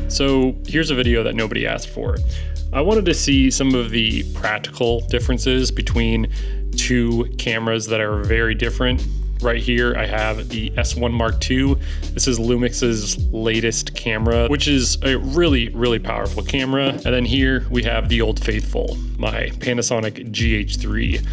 So here's a video that nobody asked for. I wanted to see some of the practical differences between two cameras that are very different. Right here, I have the S1 Mark II. This is Lumix's latest camera, which is a really, really powerful camera. And then here we have the old faithful, my Panasonic GH3,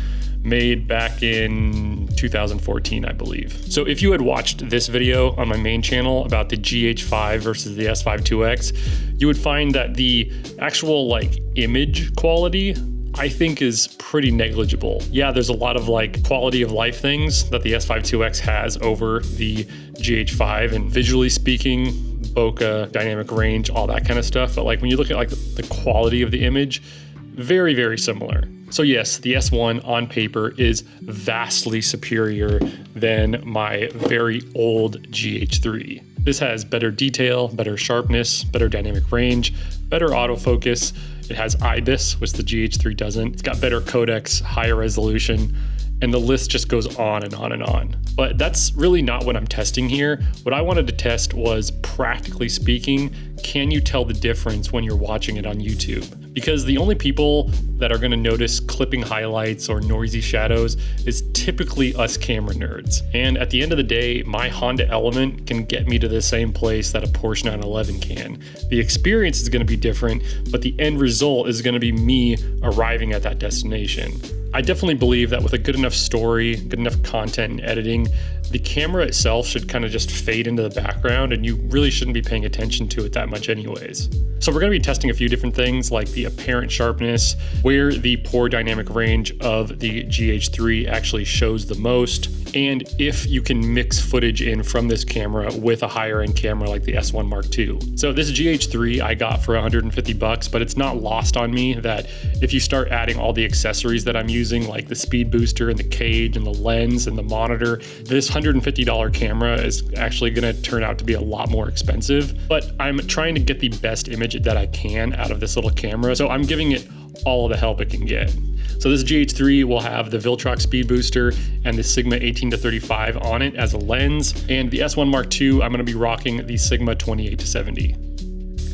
made back in 2014, I believe. So if you had watched this video on my main channel about the GH5 versus the S5IIX, you would find that the actual image quality I think is pretty negligible. Yeah, there's a lot of quality of life things that the S5IIX has over the GH5, and visually speaking, bokeh, dynamic range, all that kind of stuff. But when you look at the quality of the image, very, very similar. So yes, the S1 on paper is vastly superior than my very old GH3. This has better detail, better sharpness, better dynamic range, better autofocus. It has IBIS, which the GH3 doesn't. It's got better codecs, higher resolution, and the list just goes on and on and on. But that's really not what I'm testing here. What I wanted to test was, practically speaking, can you tell the difference when you're watching it on YouTube? Because the only people that are gonna notice clipping highlights or noisy shadows is typically us camera nerds. And at the end of the day, my Honda Element can get me to the same place that a Porsche 911 can. The experience is gonna be different, but the end result is gonna be me arriving at that destination. I definitely believe that with a good enough story, good enough content and editing, the camera itself should kind of just fade into the background, and you really shouldn't be paying attention to it that much anyways. So we're gonna be testing a few different things, like the apparent sharpness, where the poor dynamic range of the GH3 actually shows the most, and if you can mix footage in from this camera with a higher end camera like the S1 Mark II. So this GH3 I got for 150 bucks, but it's not lost on me that if you start adding all the accessories that I'm using, like the speed booster and the cage and the lens and the monitor, this $150 camera is actually gonna turn out to be a lot more expensive. But I'm trying to get the best image that I can out of this little camera, so I'm giving it all the help it can get. So this GH3 will have the Viltrox speed booster and the Sigma 18-35 on it as a lens, and the S1 Mark II, I'm gonna be rocking the Sigma 28-70.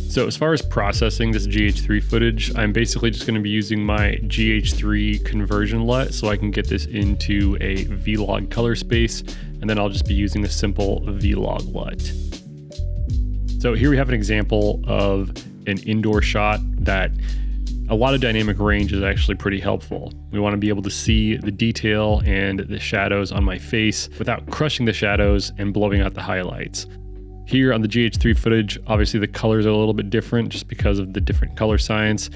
So as far as processing this GH3 footage, I'm basically just going to be using my GH3 conversion LUT so I can get this into a vlog color space, and then I'll just be using the simple vlog LUT. So here we have an example of an indoor shot that a lot of dynamic range is actually pretty helpful. We want to be able to see the detail and the shadows on my face without crushing the shadows and blowing out the highlights. Here on the GH3 footage, obviously the colors are a little bit different just because of the different color science,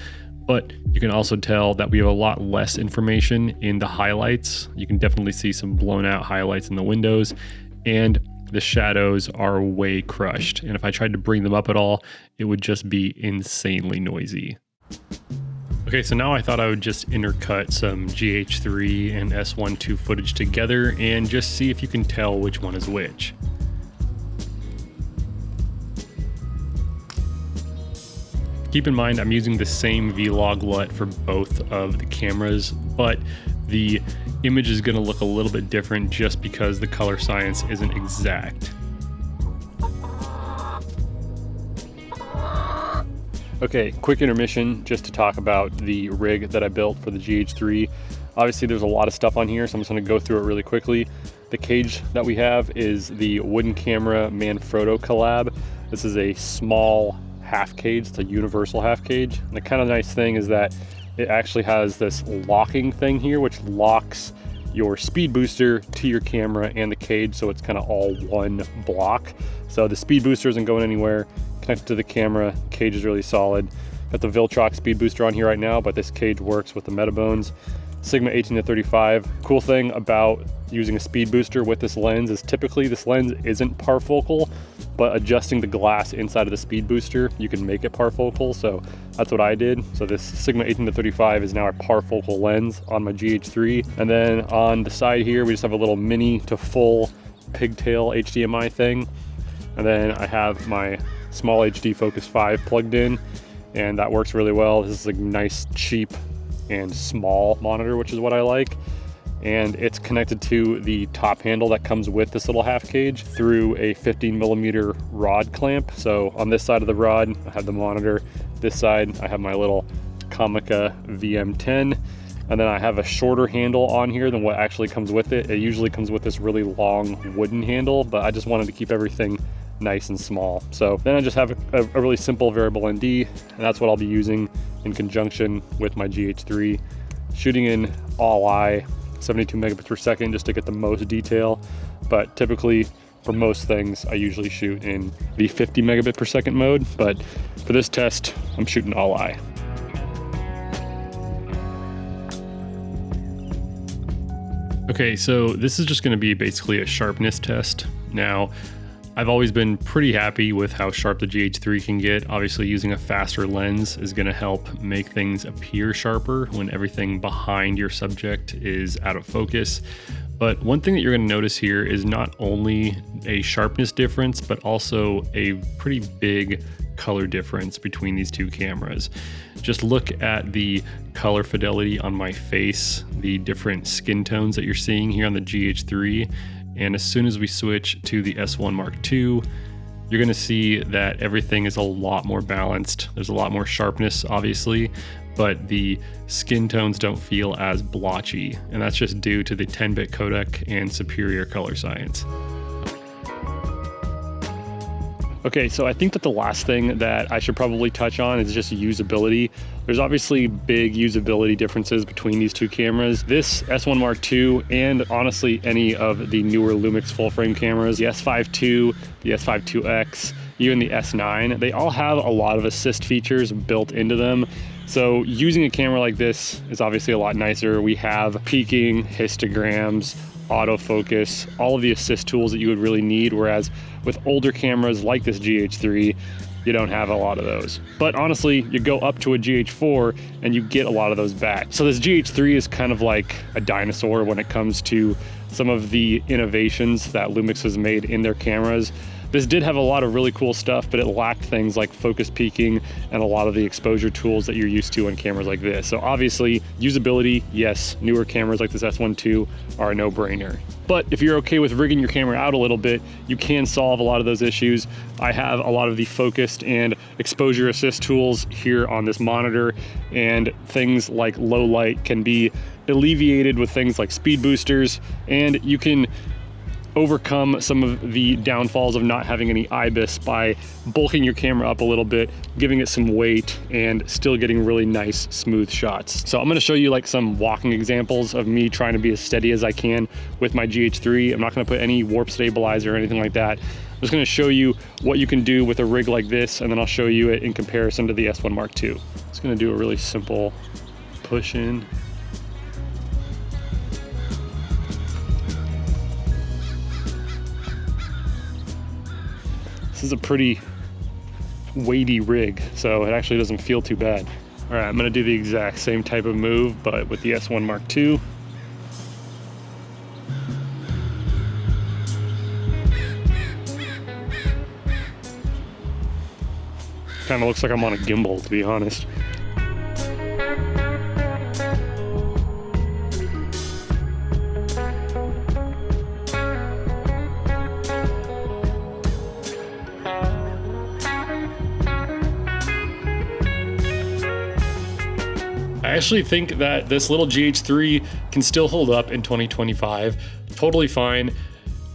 but you can also tell that we have a lot less information in the highlights. You can definitely see some blown out highlights in the windows, and the shadows are way crushed. And if I tried to bring them up at all, it would just be insanely noisy. Okay, so now I thought I would just intercut some GH3 and S1II footage together and just see if you can tell which one is which. Keep in mind, I'm using the same vlog LUT for both of the cameras, but the image is going to look a little bit different just because the color science isn't exact. Okay, quick intermission just to talk about the rig that I built for the GH3. Obviously there's a lot of stuff on here, so I'm just going to go through it really quickly. The cage that we have is the Wooden Camera Manfrotto collab. This is a small half cage. It's a universal half cage. And the kind of nice thing is that it actually has this locking thing here, which locks your speed booster to your camera and the cage, so it's kind of all one block. So the speed booster isn't going anywhere, connected to the camera, cage is really solid. Got the Viltrox speed booster on here right now, but this cage works with the Metabones. Sigma 18-35. Cool thing about using a speed booster with this lens is typically this lens isn't parfocal, but adjusting the glass inside of the speed booster, you can make it parfocal. So that's what I did. So this Sigma 18-35 is now a parfocal lens on my GH3. And then on the side here, we just have a little mini to full pigtail HDMI thing. And then I have my small HD Focus 5 plugged in, and that works really well. This is a nice, cheap, and small monitor, which is what I like. and it's connected to the top handle that comes with this little half cage through a 15mm rod clamp. So on this side of the rod, I have the monitor. This side, I have my little Comica VM10. And then I have a shorter handle on here than what actually comes with it. It usually comes with this really long wooden handle, but I just wanted to keep everything nice and small. So then I just have a really simple variable ND, and that's what I'll be using in conjunction with my GH3. Shooting in all I, 72 megabits per second, just to get the most detail. But typically for most things, I usually shoot in the 50 megabit per second mode. But for this test, I'm shooting all I. Okay, so this is just going to be basically a sharpness test. Now, I've always been pretty happy with how sharp the GH3 can get. Obviously, using a faster lens is going to help make things appear sharper when everything behind your subject is out of focus. But one thing that you're going to notice here is not only a sharpness difference, but also a pretty big color difference between these two cameras. Just look at the color fidelity on my face, the different skin tones that you're seeing here on the GH3. And as soon as we switch to the S1 Mark II, you're gonna see that everything is a lot more balanced. There's a lot more sharpness, obviously, but the skin tones don't feel as blotchy. And that's just due to the 10-bit codec and superior color science. Okay, so I think that the last thing that I should probably touch on is just usability. There's obviously big usability differences between these two cameras. This S1 Mark II, and honestly any of the newer Lumix full frame cameras, the S5II, the S5IIX, even the S9, they all have a lot of assist features built into them. So using a camera like this is obviously a lot nicer. We have peaking, histograms, autofocus, all of the assist tools that you would really need, whereas with older cameras like this GH3, you don't have a lot of those. But honestly, you go up to a GH4 and you get a lot of those back. So this GH3 is kind of like a dinosaur when it comes to some of the innovations that Lumix has made in their cameras. This did have a lot of really cool stuff, but it lacked things like focus peaking and a lot of the exposure tools that you're used to on cameras like this. So obviously, usability, yes, newer cameras like this S1II are a no-brainer. But if you're okay with rigging your camera out a little bit, you can solve a lot of those issues. I have a lot of the focused and exposure assist tools here on this monitor, and things like low light can be alleviated with things like speed boosters, and you can overcome some of the downfalls of not having any IBIS by bulking your camera up a little bit, giving it some weight, and still getting really nice, smooth shots. So I'm gonna show you like some walking examples of me trying to be as steady as I can with my GH3. I'm not gonna put any warp stabilizer or anything like that. I'm just gonna show you what you can do with a rig like this, and then I'll show you it in comparison to the S1 Mark II. Just gonna do a really simple push in. This is a pretty weighty rig, so it actually doesn't feel too bad. All right, I'm gonna do the exact same type of move, but with the S1 Mark II. Kind of looks like I'm on a gimbal, to be honest. I actually think that this little GH3 can still hold up in 2025. Totally fine.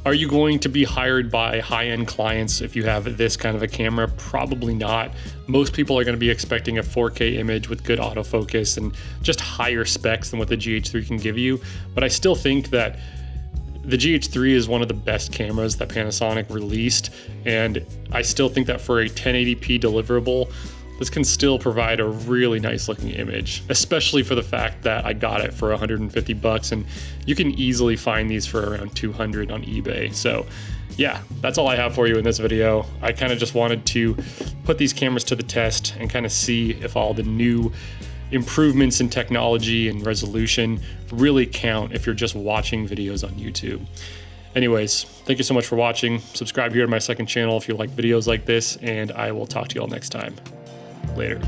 Are you going to be hired by high-end clients if you have this kind of a camera? Probably not. Most people are going to be expecting a 4K image with good autofocus and just higher specs than what the GH3 can give you. But I still think that the GH3 is one of the best cameras that Panasonic released, and I still think that for a 1080p deliverable, this can still provide a really nice looking image, especially for the fact that I got it for 150 bucks, and you can easily find these for around 200 on eBay. So yeah, that's all I have for you in this video. I kind of just wanted to put these cameras to the test and kind of see if all the new improvements in technology and resolution really count if you're just watching videos on YouTube. Anyways, thank you so much for watching. Subscribe here to my second channel if you like videos like this, and I will talk to you all next time. Later.